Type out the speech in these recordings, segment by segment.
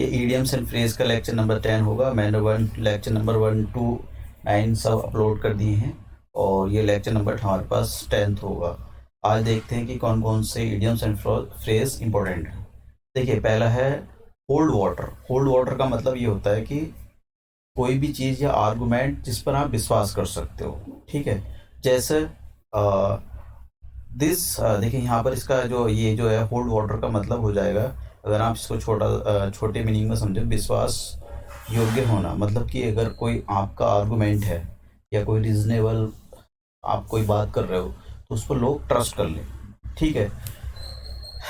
ये idioms and phrase का lecture number 10 होगा। मैंने लेक्चर नंबर 1 to 9 सब अपलोड कर दिए हैं और ये लेक्चर नंबर हमारे पास 10th होगा। आज देखते हैं कि कौन कौन से ईडियम्स एंड फ्रेज इंपॉर्टेंट हैं। देखिए, पहला है होल्ड वाटर। होल्ड वाटर का मतलब ये होता है कि कोई भी चीज़ या आर्गुमेंट जिस पर आप विश्वास कर सकते हो। ठीक है, जैसे देखिए यहाँ पर इसका ये जो है होल्ड वाटर का मतलब हो जाएगा, अगर आप इसको छोटे मीनिंग में समझे, विश्वास योग्य होना। मतलब कि अगर कोई आपका आर्गुमेंट है या कोई रीजनेबल आप कोई बात कर रहे हो तो उस पर लोग ट्रस्ट कर लें। ठीक है,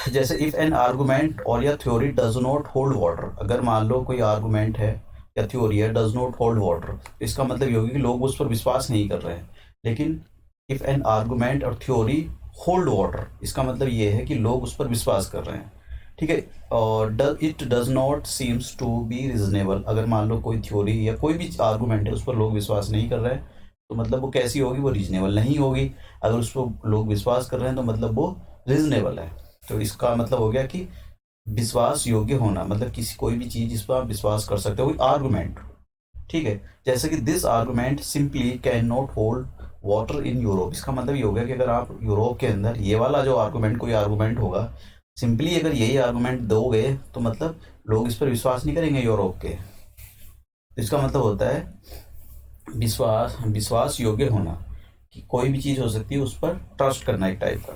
जैसे इफ़ एन आर्गुमेंट और या theory does not hold water, अगर मान लो कोई आर्गुमेंट है या थ्योरी है डज नॉट होल्ड वाटर, इसका मतलब ये होगी कि लोग उस पर विश्वास नहीं कर रहे हैं। लेकिन इफ़ एन आर्गुमेंट और थ्योरी होल्ड वाटर, इसका मतलब ये है कि लोग उस पर विश्वास कर रहे हैं। ठीक है, और it does not seems to be reasonable, अगर मान लो कोई थ्योरी या कोई भी आर्गुमेंट है उस पर लोग विश्वास नहीं कर रहे हैं तो मतलब वो कैसी होगी, वो रीजनेबल नहीं होगी। अगर उस पर लोग विश्वास कर रहे हैं तो मतलब वो रीजनेबल है। तो इसका मतलब हो गया कि विश्वास योग्य होना, मतलब किसी कोई भी चीज़ जिस पर आप विश्वास कर सकते हो, कोई आर्गुमेंट। ठीक है, जैसे कि this argument simply can not hold water in Europe, इसका मतलब ये हो गया कि अगर आप यूरोप के अंदर ये वाला जो आर्गुमेंट कोई आर्गुमेंट होगा, सिंपली अगर यही आर्गुमेंट दोगे तो मतलब लोग इस पर विश्वास नहीं करेंगे यूरोप के। तो इसका मतलब होता है विश्वास विश्वास योग्य होना, कि कोई भी चीज़ हो सकती है उस पर ट्रस्ट करना एक टाइप का।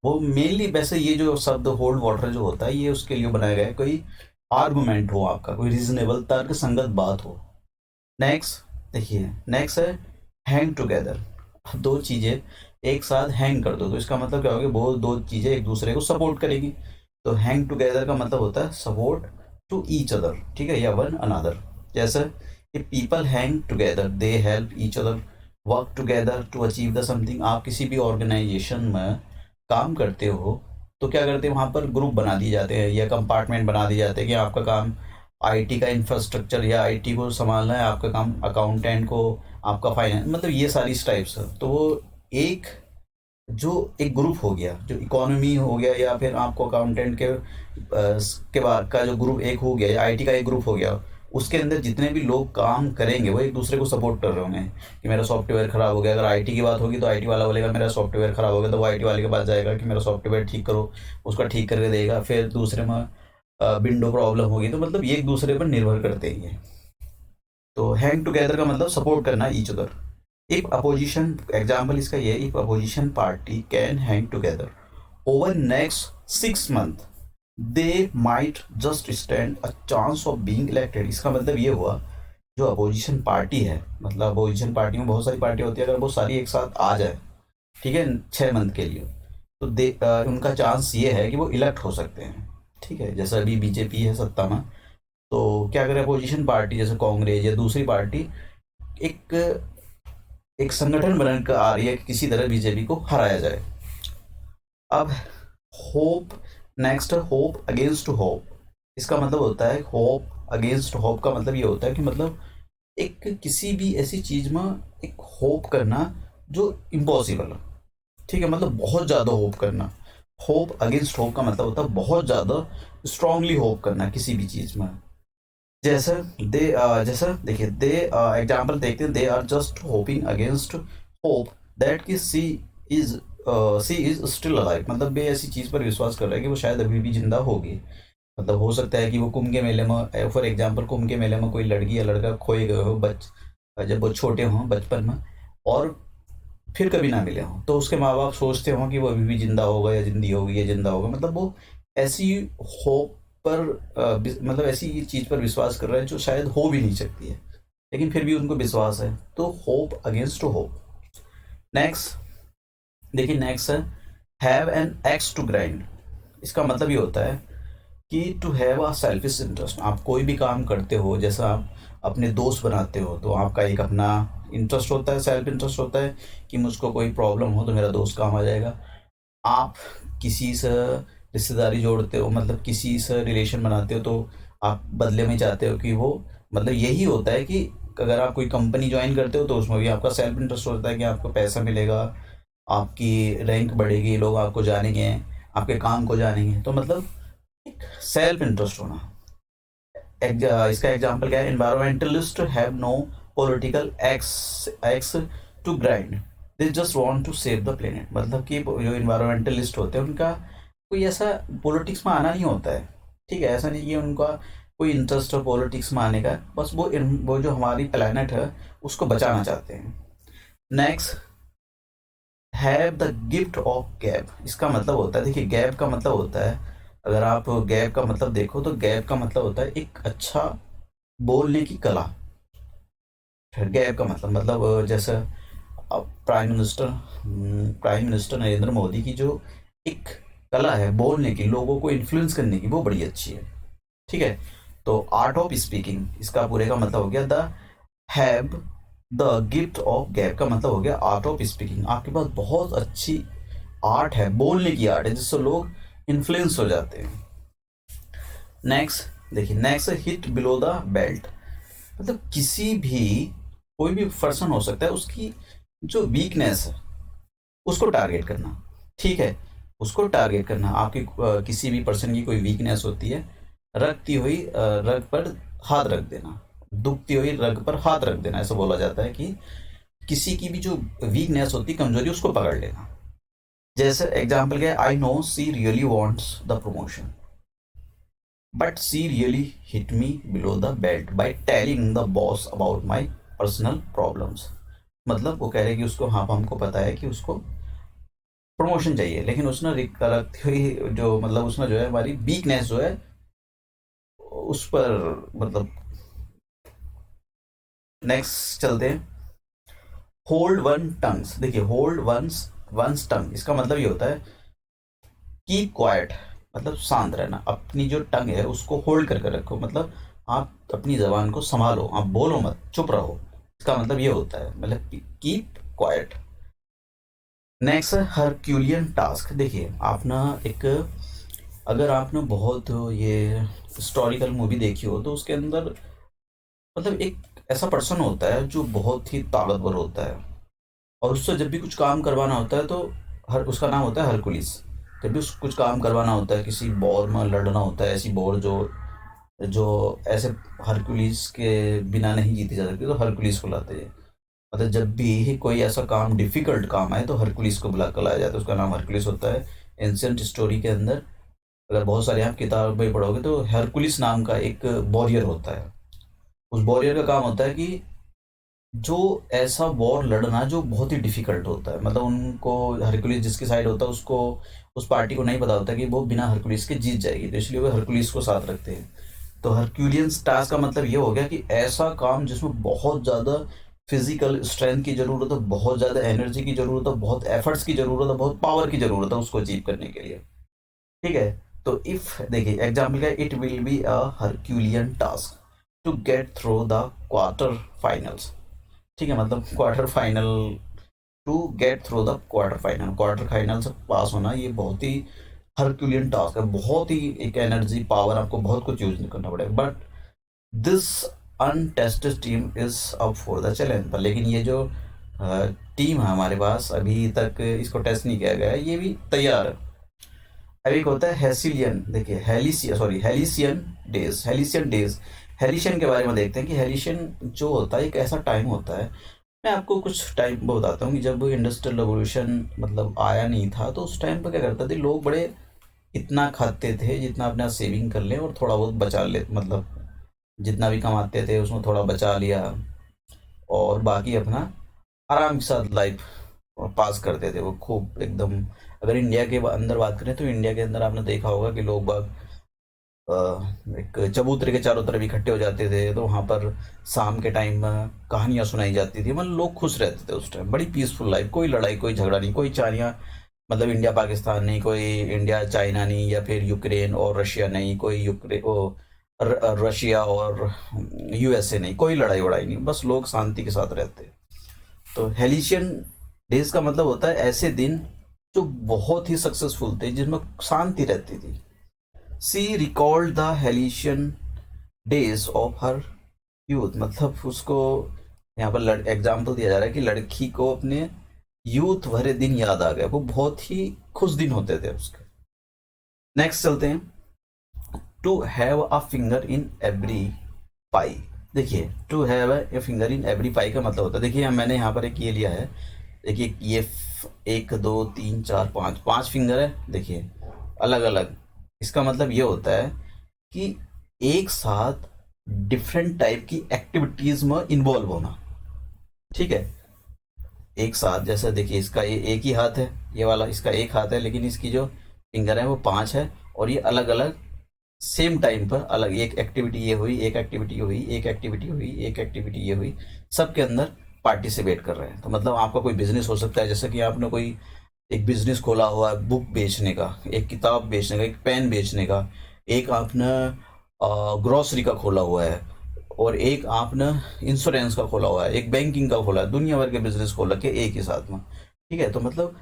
वो मेनली वैसे ये जो शब्द होल्ड वाटर जो होता है ये उसके लिए बनाया गया है, कोई आर्गुमेंट हो आपका, कोई रीजनेबल तर्क संगत बात हो। नेक्स्ट देखिए, नेक्स्ट है हैंग टुगेदर। अब दो चीज़ें एक साथ हैंग कर दो तो इसका मतलब क्या होगा, वो दो चीज़ें एक दूसरे को सपोर्ट करेगी। तो हैंग टुगेदर का मतलब होता है सपोर्ट टू ईच अदर, ठीक है, या वन अनदर। जैसे कि people hang together, they help each other work together to achieve the something. आप किसी भी ऑर्गेनाइजेशन में काम करते हो तो क्या करते हैं, वहाँ पर ग्रुप बना दिए जाते हैं या कंपार्टमेंट बना दिए जाते हैं कि आपका काम आईटी का इंफ्रास्ट्रक्चर या आईटी को संभालना है, आपका काम अकाउंटेंट को, आपका फाइनेंस, मतलब ये सारी टाइप्स है। तो वो एक जो एक ग्रुप हो गया, जो इकोनॉमी हो गया, या फिर आपको अकाउंटेंट के बाद का जो ग्रुप एक हो गया, या आईटी का एक ग्रुप हो गया, उसके अंदर जितने भी लोग काम करेंगे वो एक दूसरे को सपोर्ट कर रहे होंगे कि मेरा सॉफ्टवेयर ख़राब हो गया। अगर आईटी की बात होगी तो आईटी वाला बोलेगा मेरा सॉफ्टवेयर ख़राब हो गया, तो वो आईटी वाले के पास जाएगा कि मेरा सॉफ्टवेयर ठीक करो, उसका ठीक करके देगा। फिर दूसरे में विंडो प्रॉब्लम होगी, तो मतलब ये एक दूसरे पर निर्भर करते हैं ये। तो हैंग टुगेदर का मतलब सपोर्ट करना each other. If opposition, example इसका ये, if opposition party can hang together over next 6 month they might just stand a chance of being elected. इसका मतलब ये हुआ, जो अपोजिशन पार्टी है, मतलब अपोजिशन पार्टी में बहुत सारी पार्टी होती है, अगर वो सारी एक साथ आ जाए, ठीक है, 6 month के लिए, तो उनका चांस ये है कि वो इलेक्ट हो सकते हैं। ठीक है, जैसे अभी बीजेपी है सत्ता में, तो क्या करे अपोजिशन पार्टी जैसे कांग्रेस या दूसरी पार्टी, एक एक संगठन बनकर आ रही है कि किसी तरह बीजेपी को हराया जाए। अब hope, next hop against hope. इसका मतलब होता है होप अगेंस्ट होप का मतलब ये होता है कि मतलब एक किसी भी ऐसी चीज में एक होप करना जो इम्पॉसिबल है। ठीक है, मतलब बहुत ज़्यादा होप करना। होप अगेंस्ट होप का मतलब होता है बहुत ज़्यादा स्ट्रांगली होप करना किसी भी चीज़ में। जैसे जैसे देखिए, दे एग्जाम्पल देखते हैं, they are just hoping against hope that कि is she is still alive, मतलब वे ऐसी चीज़ पर विश्वास कर रहे हैं कि वो शायद अभी भी जिंदा होगी। मतलब हो सकता है कि वो कुंभ के मेले में, फॉर एग्जाम्पल कुंभ के मेले में कोई लड़की या लड़का खोए गए हो जब वो छोटे हों बचपन में, और फिर कभी ना मिले हों, तो उसके माँ बाप सोचते हों कि वो अभी भी जिंदा होगा या जिंदी होगी या जिंदा होगा। मतलब वो ऐसी होप पर मतलब ऐसी चीज़ पर विश्वास कर रहे हैं जो शायद हो भी नहीं सकती है, लेकिन फिर भी उनको विश्वास है। तो होप अगेंस्ट होप। नेक्स्ट देखिए, नेक्स्ट है have an axe to grind. इसका मतलब ये होता है कि to have a selfish interest. आप कोई भी काम करते हो, जैसा आप अपने दोस्त बनाते हो तो आपका एक अपना इंटरेस्ट होता है, सेल्फ इंटरेस्ट होता है कि मुझको कोई प्रॉब्लम हो तो मेरा दोस्त काम आ जाएगा। आप किसी से रिश्तेदारी जोड़ते हो, मतलब किसी से रिलेशन बनाते हो, तो आप बदले में चाहते हो कि वो, मतलब यही होता है कि अगर आप कोई कंपनी ज्वाइन करते हो तो उसमें भी आपका सेल्फ इंटरेस्ट होता है कि आपको पैसा मिलेगा, आपकी रैंक बढ़ेगी, लोग आपको जानेंगे, आपके काम को जानेंगे। तो मतलब एक सेल्फ इंटरेस्ट होना। इसका एग्जांपल क्या है, environmentalist have no political axe to grind, they just want to save the planet. मतलब कि जो इन्वायरमेंटलिस्ट होते हैं उनका कोई ऐसा पॉलिटिक्स में आना नहीं होता है, ठीक है, ऐसा नहीं कि उनका कोई इंटरेस्ट हो पॉलिटिक्स में आने का, बस वो जो हमारी प्लेनेट है उसको बचाना चाहते हैं। Next, have the gift of gap. इसका मतलब होता है, देखिए गैप का मतलब होता है, अगर आप गैप का मतलब देखो तो गैप का मतलब होता है एक अच्छा बोलने की कला। फिर गैप का मतलब जैसे अब प्राइम मिनिस्टर नरेंद्र मोदी की जो एक कला है बोलने की, लोगों को इन्फ्लुएंस करने की, वो बड़ी अच्छी है, ठीक है। तो आर्ट ऑफ स्पीकिंग, इसका पूरे का मतलब हो गया the have the gift of gap का मतलब हो गया आर्ट ऑफ स्पीकिंग। आपके पास बहुत अच्छी आर्ट है, बोलने की आर्ट है, जिससे लोग इन्फ्लुएंस हो जाते हैं। नेक्स्ट देखिए, next hit below the belt. मतलब किसी भी, कोई भी पर्सन हो सकता है, उसकी जो वीकनेस है उसको टारगेट करना, ठीक है, उसको टारगेट करना। आपकी किसी भी पर्सन की कोई वीकनेस होती है, रखती हुई रग पर हाथ रख देना, दुखती हुई रग पर हाथ रख देना, ऐसा बोला जाता है कि किसी की भी जो वीकनेस होती है, कमजोरी, उसको पकड़ लेना। जैसे एग्जाम्पल क्या है, I know she really wants the promotion but she really hit me below the belt by telling the boss about my personal problems. मतलब वो कह रहे हैं कि उसको, हाँ हमको पता है कि उसको प्रमोशन चाहिए, लेकिन उसने रखती हुई जो, मतलब उसने जो है हमारी वीकनेस जो है उस पर, मतलब। नेक्स्ट चलते हैं, होल्ड वन टंग्स। देखिए होल्ड वंस टंग, इसका मतलब ये होता है कीप क्वाइट, मतलब शांत रहना। अपनी जो टंग है उसको होल्ड करके रखो, मतलब आप अपनी जबान को संभालो, आप बोलो मत, चुप रहो, इसका मतलब ये होता है, मतलब कीप क्वाइट। नेक्स्ट है हरक्यूलियन टास्क। देखिए आप ना एक, अगर आपने बहुत ये हिस्टोरिकल मूवी देखी हो तो उसके अंदर, मतलब एक ऐसा पर्सन होता है जो बहुत ही ताकतवर होता है, और उससे जब भी कुछ काम करवाना होता है तो हर, उसका नाम होता है हरकुलिस। जब भी कुछ काम करवाना होता है, किसी वॉर में लड़ना होता है, ऐसी वॉर जो जो ऐसे हरकुलिस के बिना नहीं जीती जा सकती, तो हरकुलिस को लाते हैं। मतलब जब भी कोई ऐसा काम, डिफिकल्ट काम है, तो हरकुलिस को बुला कर लाया जाता है, उसका नाम हरकुलिस होता है। एंशियंट स्टोरी के अंदर अगर बहुत सारे आप किताबें पढ़ोगे तो हरकुलिस नाम का एक वॉरियर होता है। उस वॉरियर का काम होता है कि जो ऐसा वॉर लड़ना जो बहुत ही डिफिकल्ट होता है, मतलब उनको, हरकुलिस जिसकी साइड होता है उसको, उस पार्टी को नहीं पता होता कि वो बिना हरकुलिस के जीत जाएगी, तो इसलिए वो हरकुलिस को साथ रखते हैं। तो हरक्यूलियंस टास्क का मतलब ये हो गया कि ऐसा काम जिसमें बहुत ज़्यादा फिजिकल स्ट्रेंथ की ज़रूरत है, बहुत ज़्यादा एनर्जी की ज़रूरत है, बहुत एफर्ट्स की ज़रूरत है, बहुत पावर की ज़रूरत है उसको अचीव करने के लिए, ठीक है। तो इफ देखिए एग्जाम्पल क्या, it will be a herculean task to get through the quarter finals, ठीक है, मतलब quarter final, to get through the quarter final, quarter final से पास होना, ये बहुत ही हरक्यूलियन टास्क है, बहुत ही एक एनर्जी पावर, आपको बहुत कुछ यूज करना पड़ेगा। But this untested team is up for the challenge. पर लेकिन ये जो टीम है हमारे पास, अभी तक इसको टेस्ट नहीं किया गया है, ये भी तैयार है। अब एक होता है हेसिलियन, देखिए हेलिसियन, सॉरी हेलिसियन डेज, हेलिसियन डेज, हेलिशियन के बारे में देखते हैं कि हेलिशियन जो होता है एक ऐसा टाइम होता है। मैं आपको कुछ टाइम बताता हूँ कि जब इंडस्ट्रियल रेवोल्यूशन मतलब आया नहीं था, तो उस टाइम पर क्या करते थे लोग, बड़े इतना खाते थे जितना अपना सेविंग कर लें और थोड़ा बहुत बचा ले, मतलब जितना भी कमाते थे उसमें थोड़ा बचा लिया, और बाकी अपना आराम के साथ लाइफ पास करते थे वो खूब एकदम। अगर इंडिया के अंदर बात करें तो इंडिया के अंदर आपने देखा होगा कि लोग बाग एक चबूतरे के चारों तरफ इकट्ठे हो जाते थे, तो वहाँ पर शाम के टाइम कहानियाँ सुनाई जाती थी, मतलब लोग खुश रहते थे उस टाइम, बड़ी पीसफुल लाइफ, कोई लड़ाई कोई झगड़ा नहीं, कोई चारियाँ, मतलब इंडिया पाकिस्तान नहीं, कोई इंडिया चाइना नहीं, या फिर यूक्रेन और रशिया नहीं, कोई रशिया और यूएसए नहीं, कोई लड़ाई वड़ाई नहीं, बस लोग शांति के साथ रहते हैं। तो हेलिशियन डेज का मतलब होता है ऐसे दिन जो बहुत ही सक्सेसफुल थे, जिसमें शांति रहती थी। She recalled the halcyon days of her youth, मतलब उसको यहाँ पर एग्जाम्पल दिया जा रहा है कि लड़की को अपने यूथ भरे दिन याद आ गए, वो बहुत ही खुश दिन होते थे उसके। नेक्स्ट चलते हैं, to have a finger in every pie. देखिए to have a finger in every pie का मतलब होता है, देखिए मैंने यहाँ पर एक ये लिया है, देखिए ये एक दो तीन चार पाँच, पांच फिंगर है देखिए अलग अलग। इसका मतलब ये होता है कि एक साथ डिफरेंट टाइप की एक्टिविटीज में इन्वॉल्व होना। ठीक है, एक साथ जैसे देखिए इसका ये एक ही हाथ है, ये वाला इसका एक हाथ है, लेकिन इसकी जो फिंगर है वो पांच है, और ये अलग अलग सेम टाइम पर अलग, एक एक्टिविटी ये हुई, एक एक्टिविटी हुई, एक एक्टिविटी हुई, एक एक्टिविटी ये हुई, सबके अंदर पार्टिसिपेट कर रहे हैं। तो मतलब आपका कोई बिजनेस हो सकता है, जैसे कि आपने कोई एक बिजनेस खोला हुआ है बुक बेचने का, एक किताब बेचने का, एक पेन बेचने का, एक आपने ग्रोसरी का खोला हुआ है, और एक आपने इंश्योरेंस का खोला हुआ है, एक बैंकिंग का खोला है, दुनिया भर के बिजनेस खोल रखे एक ही साथ में। ठीक है, तो मतलब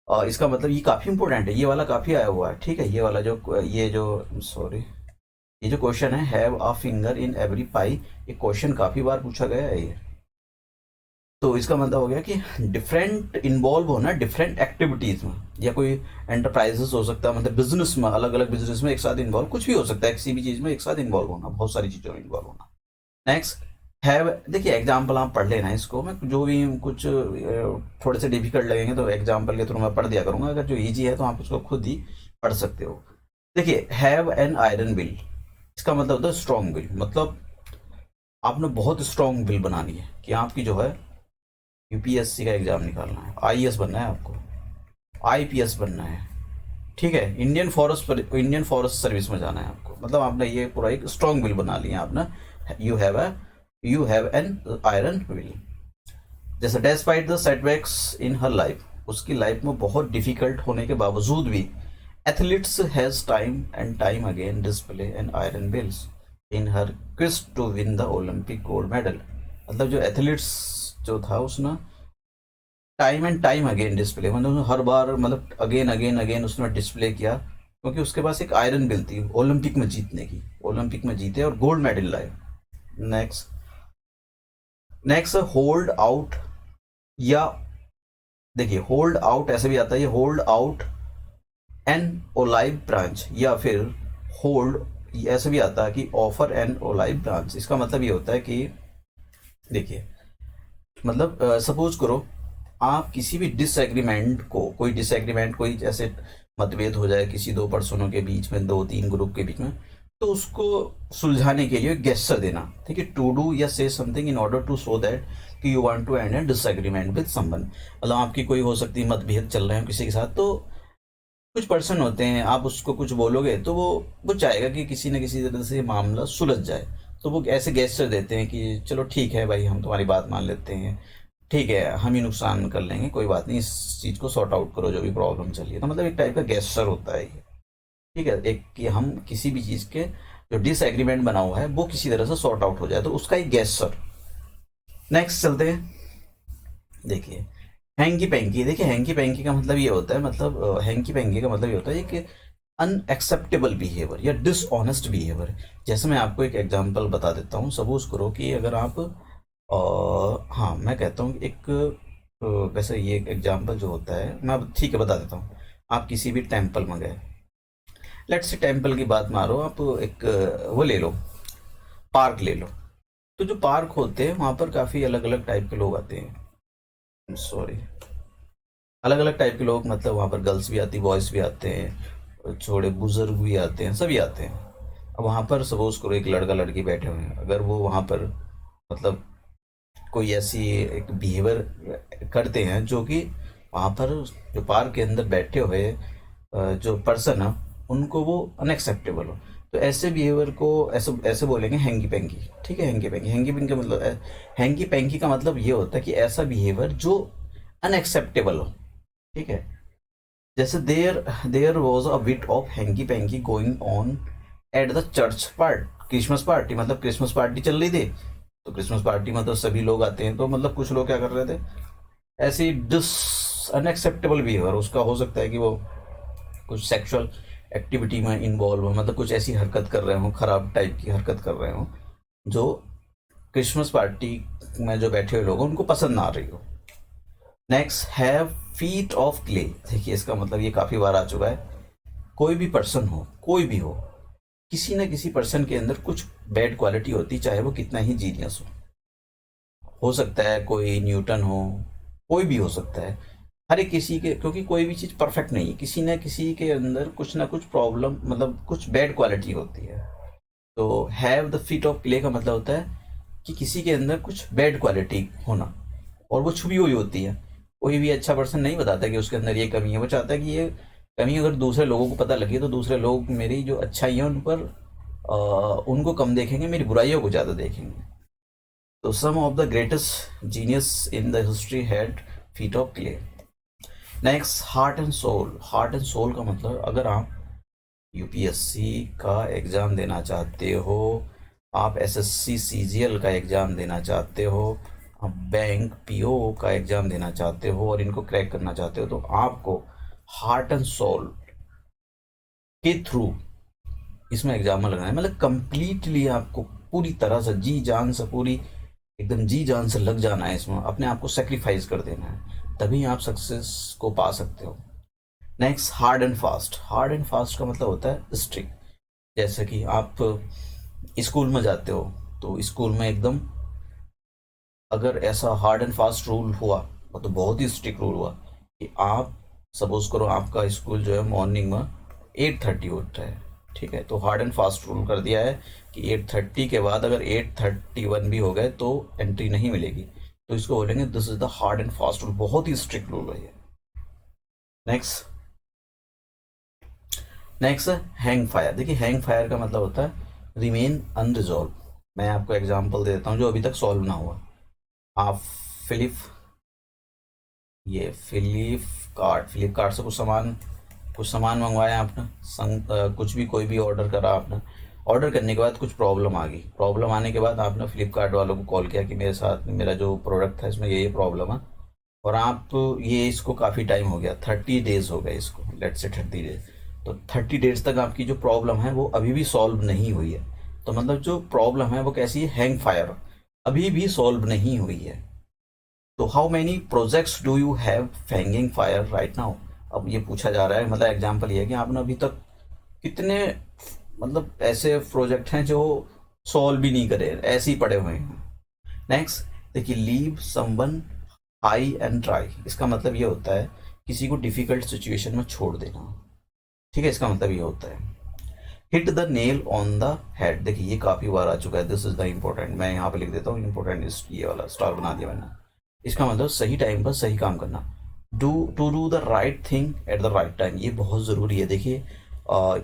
इसका मतलब ये काफ़ी इंपॉर्टेंट है, ये वाला काफ़ी आया हुआ है। ठीक है, ये वाला जो ये जो सॉरी ये जो क्वेश्चन है have a finger in every pie, ये क्वेश्चन काफ़ी बार पूछा गया है ये। तो इसका मतलब हो गया कि डिफरेंट इन्वॉल्व होना डिफरेंट एक्टिविटीज में, या कोई एंटरप्राइजेस हो सकता है, मतलब बिजनेस में, अलग अलग बिजनेस में एक साथ इन्वॉल्व, कुछ भी हो सकता है, किसी भी चीज़ में एक साथ इन्वॉल्व होना, बहुत सारी चीज़ों में इन्वॉल्व होना। नेक्स्ट हैव, देखिए एग्जाम्पल आप पढ़ लेना इसको, मैं जो भी कुछ थोड़े से डिफिकल्ट लगेंगे तो एग्जाम्पल के थ्रू मैं पढ़ दिया करूंगा, अगर जो इजी है तो आप उसको खुद ही पढ़ सकते हो। देखिए हैव एन आयरन विल, इसका मतलब होता है स्ट्रॉन्ग विल, मतलब आपने बहुत स्ट्रॉन्ग विल बनानी है कि आपकी जो है यूपीएससी का एग्जाम निकालना है, आईएएस बनना है आपको, आईपीएस बनना है। ठीक है, इंडियन फॉरेस्ट सर्विस में जाना है आपको, मतलब आपने ये पूरा एक स्ट्रॉन्ग विल बना लिया आपने। You have an iron will. जैसे despite the setbacks in her life, उसकी लाइफ में बहुत डिफिकल्ट होने के बावजूद भी athletes has time and time again display an iron wills in her quest to win the olympic gold medal. मतलब जो एथलीट्स जो था उसने time and time again display, मतलब उसने हर बार, मतलब अगेन अगेन अगेन उसने डिस्प्ले किया, क्योंकि उसके पास एक आयरन बिल थी ओलंपिक में जीतने की, ओलंपिक में जीते और गोल्ड मेडल लाए। नेक्स्ट नेक्स्ट होल्ड आउट, या देखिए होल्ड आउट ऐसे भी आता है, ये होल्ड आउट एन ओलाइव ब्रांच, या फिर होल्ड ऐसे भी आता है कि ऑफर एन ओलाइव ब्रांच। इसका मतलब ये होता है कि देखिए, मतलब सपोज करो आप किसी भी डिसएग्रीमेंट को, कोई डिसएग्रीमेंट, कोई जैसे मतभेद हो जाए किसी दो पर्सनों के बीच में, दो तीन ग्रुप के बीच में, तो उसको सुलझाने के लिए गेस्चर देना। ठीक है, टू डू या say something in order to show that कि you want to end a disagreement with someone. मतलब आपकी कोई हो सकती है मतभेद चल रहे हैं किसी के साथ, तो कुछ पर्सन होते हैं, आप उसको कुछ बोलोगे तो वो चाहेगा कि किसी न किसी तरह से मामला सुलझ जाए, तो वो ऐसे गेस्चर देते हैं कि चलो ठीक है भाई, हम तुम्हारी बात मान लेते हैं, ठीक है हम ही नुकसान कर लेंगे, कोई बात नहीं, इस चीज़ को सॉर्ट आउट करो जो भी प्रॉब्लम चल रही है। तो मतलब एक टाइप का गेस्चर होता है ये। ठीक है, एक कि हम किसी भी चीज़ के जो डिसएग्रीमेंट बना हुआ है वो किसी तरह से सॉर्ट आउट हो जाए, तो उसका एक गेस्चर। नेक्स्ट चलते हैं, देखिए हैंकी पैंकी। देखिए हैंकी पैंकी का मतलब ये होता है, मतलब हैंकी पैंकी का मतलब ये होता है कि अनएक्सेप्टेबल बिहेवियर या डिसऑनेस्ट बिहेवियर। जैसे मैं आपको एक एग्जांपल बता देता हूँ, सपोज करो कि अगर आप हाँ मैं कहता हूँ एक वैसे ये एग्जांपल जो होता है, मैं अब ठीक है बता देता हूँ। आप किसी भी टेम्पल में गए, लेट्स से टेम्पल की बात मारो आप, एक वो ले लो, पार्क ले लो। तो जो पार्क होते हैं वहाँ पर काफ़ी अलग अलग टाइप के लोग आते हैं, सॉरी अलग अलग टाइप के लोग, मतलब वहाँ पर गर्ल्स भी आती, बॉयज़ भी आते हैं, छोटे बुजुर्ग भी आते हैं, सभी आते हैं। अब वहाँ पर सपोज करो एक लड़का लड़की बैठे हुए हैं, अगर वो वहाँ पर मतलब कोई ऐसी एक बिहेवियर करते हैं जो कि वहाँ पर जो पार्क के अंदर बैठे हुए जो पर्सन है उनको वो अनएक्सेप्टेबल हो, तो ऐसे बिहेवियर को ऐसे ऐसे बोलेंगे हैंकी पैंकी। ठीक है, हैंकी पैंकी, हैंकी पैंकी का मतलब, हैंकी पैंकी का मतलब ये होता है कि ऐसा बिहेवियर जो अनएक्सेप्टेबल हो। ठीक है, जैसे there there was a bit of hanky panky going on at the church part, Christmas party, मतलब क्रिसमस पार्टी चल रही थी, तो क्रिसमस पार्टी में तो सभी लोग आते हैं, तो मतलब कुछ लोग क्या कर रहे थे, ऐसी डिस अनएक्सेप्टेबल बिहेवियर उसका हो सकता है कि वो कुछ सेक्सुअल एक्टिविटी में इन्वॉल्व हो, मतलब कुछ ऐसी हरकत कर रहे हो, खराब टाइप की हरकत कर रहे हो जो क्रिसमस पार्टी में जो बैठे हुए लोग उनको पसंद ना आ रही हो। Next have feet of clay. देखिए इसका मतलब ये काफ़ी बार आ चुका है, कोई भी पर्सन हो, कोई भी हो, किसी ना किसी पर्सन के अंदर कुछ बैड क्वालिटी होती है, चाहे वो कितना ही जीनियस हो सकता है कोई न्यूटन हो, कोई भी हो सकता है। हर एक किसी के, क्योंकि कोई भी चीज़ परफेक्ट नहीं है, किसी न किसी के अंदर कुछ ना कुछ प्रॉब्लम, मतलब कुछ बैड क्वालिटी होती है। तो have the feet of clay का मतलब होता है कि किसी के अंदर कुछ बैड क्वालिटी होना, और वो छुपी हुई होती है। कोई भी अच्छा पर्सन नहीं बताता कि उसके अंदर ये कमी है, वो चाहता है कि ये कमी अगर दूसरे लोगों को पता लगे तो दूसरे लोग मेरी जो अच्छाई है उन पर उनको कम देखेंगे, मेरी बुराइयों को ज़्यादा देखेंगे। तो some of the greatest genius in the history had feet of clay. Next, heart and soul. Heart and soul का मतलब, अगर आप यूपीएससी का एग्ज़ाम देना चाहते हो, आप एसएससी सीजीएल का एग्ज़ाम देना चाहते हो, आप बैंक पीओ का एग्ज़ाम देना चाहते हो और इनको क्रैक करना चाहते हो, तो आपको हार्ट एंड सोल के थ्रू इसमें एग्जाम में लगाना है। मतलब कंप्लीटली आपको पूरी तरह से जी जान से, पूरी एकदम जी जान से लग जाना है इसमें, अपने आप को सेक्रीफाइस कर देना है, तभी आप सक्सेस को पा सकते हो। Next, hard and fast. Hard and fast का मतलब होता है स्ट्रिक्ट। जैसे कि आप स्कूल में जाते हो, तो स्कूल में एकदम अगर ऐसा हार्ड एंड फास्ट रूल हुआ, तो बहुत ही स्ट्रिक्ट रूल हुआ कि आप सपोज करो आपका स्कूल जो है मॉर्निंग में 8:30 होता है, ठीक है, तो हार्ड एंड फास्ट रूल कर दिया है कि 8:30 के बाद अगर 8:31 भी हो गए तो एंट्री नहीं मिलेगी, तो इसको बोलेंगे this is the hard and fast rule. बहुत ही स्ट्रिक्ट रूल है ये। नेक्स्ट नेक्स्ट है हैंग फायर। देखिए, हैंग फायर का मतलब होता है रिमेन अनरिजॉल्व। मैं आपको एग्जांपल दे देता हूँ जो अभी तक सॉल्व ना हुआ। आप फ्लिपकार्ट से कुछ सामान मंगवाया आपने, कुछ भी कोई भी ऑर्डर करा आपने, ऑर्डर करने के बाद कुछ प्रॉब्लम आ गई। प्रॉब्लम आने के बाद आपने फ्लिपकार्ट वालों को कॉल किया कि मेरे साथ मेरा जो प्रोडक्ट था इसमें ये प्रॉब्लम है, और आप ये इसको काफ़ी टाइम हो गया, 30 डेज हो गए इसको, लेट से 30 डेज, तो 30 डेज तक आपकी जो प्रॉब्लम है वो अभी भी सॉल्व नहीं हुई है। तो मतलब जो प्रॉब्लम है वो कैसी है, हैंग फायर, अभी भी सॉल्व नहीं हुई है। तो how many projects do you have hanging fire right now. अब ये पूछा जा रहा है, मतलब एग्जांपल ये है कि आपने अभी तक कितने मतलब ऐसे प्रोजेक्ट हैं जो सॉल्व भी नहीं करे, ऐसे ही पड़े हुए हैं। नेक्स्ट देखिए, leave someone high and dry. इसका मतलब ये होता है किसी को डिफिकल्ट सिचुएशन में छोड़ देना, ठीक है, इसका मतलब ये होता है। Hit the nail on the head. देखिए ये काफ़ी बार आ चुका है, दिस इज द इम्पोर्टेंट, मैं यहाँ पे लिख देता हूँ इम्पोर्टेंट, ये वाला स्टार बना दिया मैंने। इसका मतलब सही टाइम पर सही काम करना, do the right thing at the right time. ये बहुत ज़रूरी है। देखिए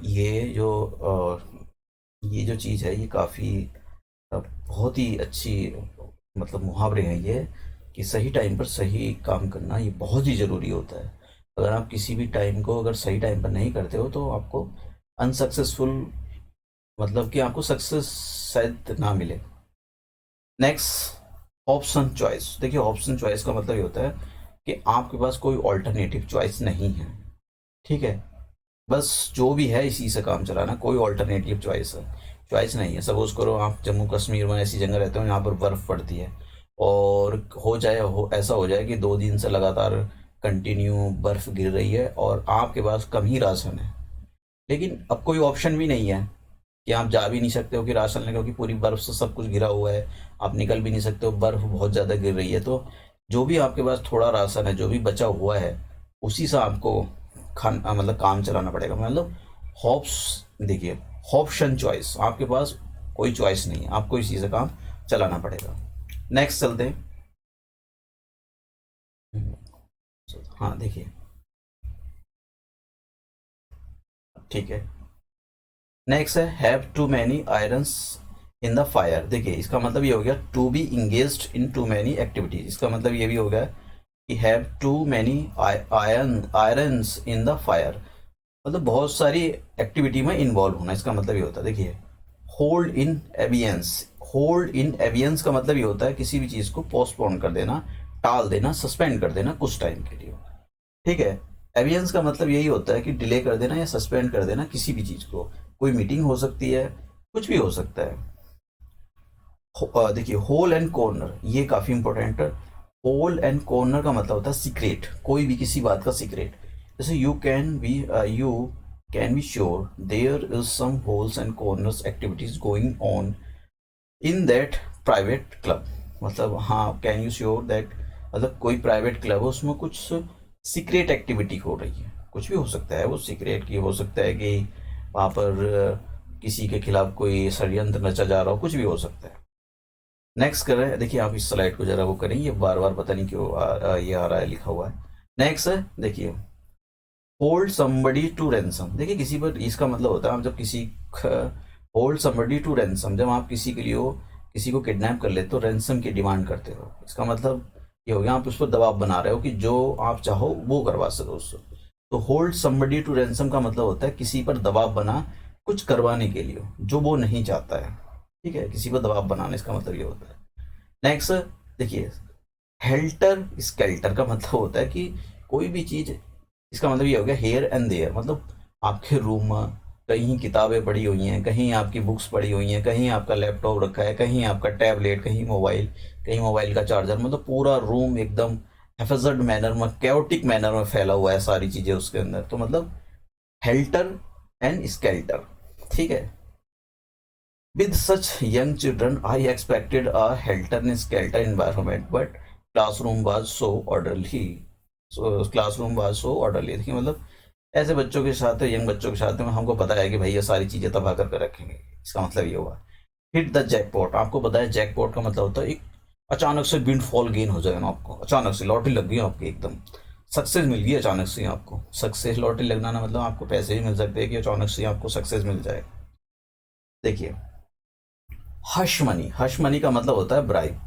ये जो चीज़ है ये काफ़ी बहुत ही अच्छी, मतलब मुहावरे हैं ये, कि सही टाइम पर सही काम करना ये बहुत ही ज़रूरी होता है। अगर आप किसी भी टाइम को अगर सही टाइम पर नहीं करते हो तो आपको अनसक्सेसफुल, मतलब कि आपको सक्सेस शायद ना मिले। Next, option choice. देखिए ऑप्शन चॉइस का मतलब ये होता है कि आपके पास कोई ऑल्टरनेटिव चॉइस नहीं है, ठीक है, बस जो भी है इसी से काम चलाना, कोई ऑल्टरनेटिव चॉइस नहीं है। सपोज करो आप जम्मू कश्मीर में ऐसी जगह रहते हो यहाँ पर बर्फ़ पड़ती है, और ऐसा हो जाए कि 2 दिन से लगातार कंटिन्यू बर्फ़ गिर रही है और आपके पास कम ही राशन है, लेकिन अब कोई ऑप्शन भी नहीं है कि आप जा भी नहीं सकते हो कि राशन लेने, क्योंकि पूरी बर्फ़ से सब कुछ घिरा हुआ है, आप निकल भी नहीं सकते हो, बर्फ़ बहुत ज़्यादा गिर रही है। तो जो भी आपके पास थोड़ा राशन है, जो भी बचा हुआ है, उसी से आपको मतलब काम चलाना पड़ेगा। मतलब देखिए ऑप्शन चॉइस, आपके पास कोई चॉइस नहीं है, आपको इसी से काम चलाना पड़ेगा। नेक्स्ट चलते हैं। हाँ देखिए, ठीक है, नेक्स्ट है have too many irons in the fire. देखिए इसका मतलब ये हो गया to be engaged in too many activities. इसका मतलब ये भी हो गया कि have too many irons in the fire, मतलब बहुत सारी एक्टिविटी में इन्वॉल्व होना। इसका मतलब ये होता है, देखिए होल्ड इन एबियंस। होल्ड इन एबियंस का मतलब ये होता है किसी भी चीज़ को पोस्टपोन कर देना, टाल देना, सस्पेंड कर देना कुछ टाइम के लिए, ठीक है। एबियंस का मतलब यही होता है कि डिले कर देना या सस्पेंड कर देना किसी भी चीज़ को, कोई मीटिंग हो सकती है, कुछ भी हो सकता है। देखिए होल एंड कॉर्नर, ये काफ़ी इंपॉर्टेंट है। होल एंड कॉर्नर का मतलब होता है सीक्रेट, कोई भी किसी बात का सीक्रेट। जैसे you can be sure there is some holes and corners activities going on in that private club. मतलब हाँ, कैन यू श्योर दैट मतलब कोई प्राइवेट क्लब है उसमें कुछ सीक्रेट एक्टिविटी हो रही है, कुछ भी हो सकता है, वो सीक्रेट की हो सकता है कि वहाँ पर किसी के खिलाफ कोई षड्यंत्र रचा जा रहा हो, कुछ भी हो सकता है। नेक्स्ट कर रहे हैं, देखिए आप इस स्लाइड को जरा वो करें, ये बार बार पता नहीं क्यों ये आ रहा है, लिखा हुआ है। नेक्स्ट है देखिए, होल्ड समबडी टू रैंसम। देखिए किसी पर, इसका मतलब होता है आप जब किसी होल्ड समबडी टू रैंसम, जब आप किसी के लिए किसी को किडनैप कर लेते हो, रैंसम की डिमांड करते हो, इसका मतलब ये हो गया आप उस पर दबाव बना रहे हो कि जो आप चाहो वो करवा सको उससे। तो होल्ड समबडी टू रैंसम का मतलब होता है किसी पर दबाव बना कुछ करवाने के लिए जो वो नहीं चाहता है, ठीक है, किसी पर दबाव बनाना, इसका मतलब ये होता है। नेक्स्ट देखिए, हेल्टर स्केल्टर का मतलब होता है कि कोई भी चीज, इसका मतलब ये हो गया हेयर एंड देयर, मतलब आपके रूम में कहीं किताबें पड़ी हुई हैं, कहीं आपकी बुक्स पड़ी हुई हैं, कहीं आपका लैपटॉप रखा है, कहीं आपका टैबलेट, कहीं मोबाइल का चार्जर, मतलब पूरा रूम एकदम हेफेजर्ड मैनर में, कैओटिक मैनर में फैला हुआ है सारी चीजें उसके अंदर, तो मतलब हेल्टर एंड स्केल्टर, ठीक है। With such young children, I expected a helter-skelter environment, but classroom was so orderly. Classroom was so orderly. देखिए मतलब ऐसे बच्चों के साथ, यंग बच्चों के साथ में हमको पता है कि भाई ये सारी चीजें तबाह करके रखेंगे, इसका मतलब ये हुआ। हिट द जैकपॉट, आपको पता है जैकपॉट का मतलब होता है एक अचानक से विंडफॉल गेन हो जाएगा ना आपको, अचानक से लॉटरी लग गई आपकी, एकदम सक्सेस मिल गई अचानक से आपको। सक्सेस लॉटरी लगना ना मतलब आपको पैसे भी मिल सकते हैं कि अचानक से आपको सक्सेस मिल जाए। देखिए हश मनी, हश मनी का मतलब होता है ब्राइब,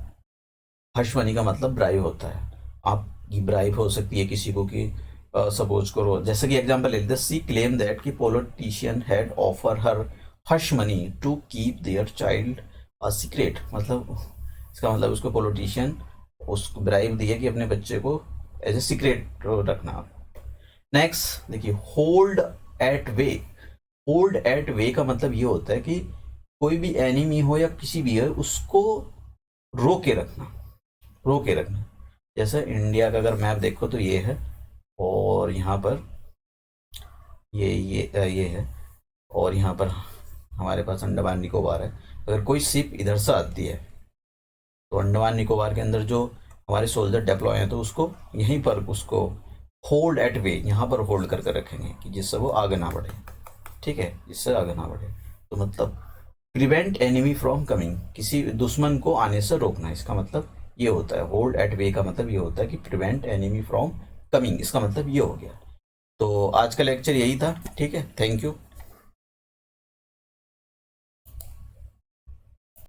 हश मनी का मतलब ब्राइब होता है। आपकी ब्राइब हो सकती है किसी को कि सपोज करो, जैसे कि एग्जांपल ले लेते, सी क्लेम दैट कि politician had offer her hush money to keep their child a secret, मतलब इसका मतलब उसको पॉलिटिशियन उसको ब्राइब दिया कि अपने बच्चे को एज ए सीक्रेट रखना। नेक्स्ट देखिए, hold at bay, hold at bay का मतलब ये होता है कि कोई भी एनिमी हो या किसी भी है उसको रोके रखना, रोके रखना। जैसे इंडिया का अगर मैप देखो तो ये है, और यहाँ पर ये है, और यहाँ पर हमारे पास अंडमान निकोबार है। अगर कोई शिप इधर से आती है तो अंडमान निकोबार के अंदर जो हमारे सोल्जर डिप्लॉय हैं तो उसको यहीं पर उसको होल्ड एट वे, यहाँ पर होल्ड करके रखेंगे कि जिससे वो आगे ना बढ़े, ठीक है, जिससे आगे ना बढ़े। तो मतलब प्रिवेंट एनिमी फ्रॉम कमिंग, किसी दुश्मन को आने से रोकना, इसका मतलब ये होता है। होल्ड एट वे का मतलब ये होता है कि प्रिवेंट एनिमी फ्रॉम कमिंग, इसका मतलब ये हो गया। तो आज का लेक्चर यही था, ठीक है, थैंक यू।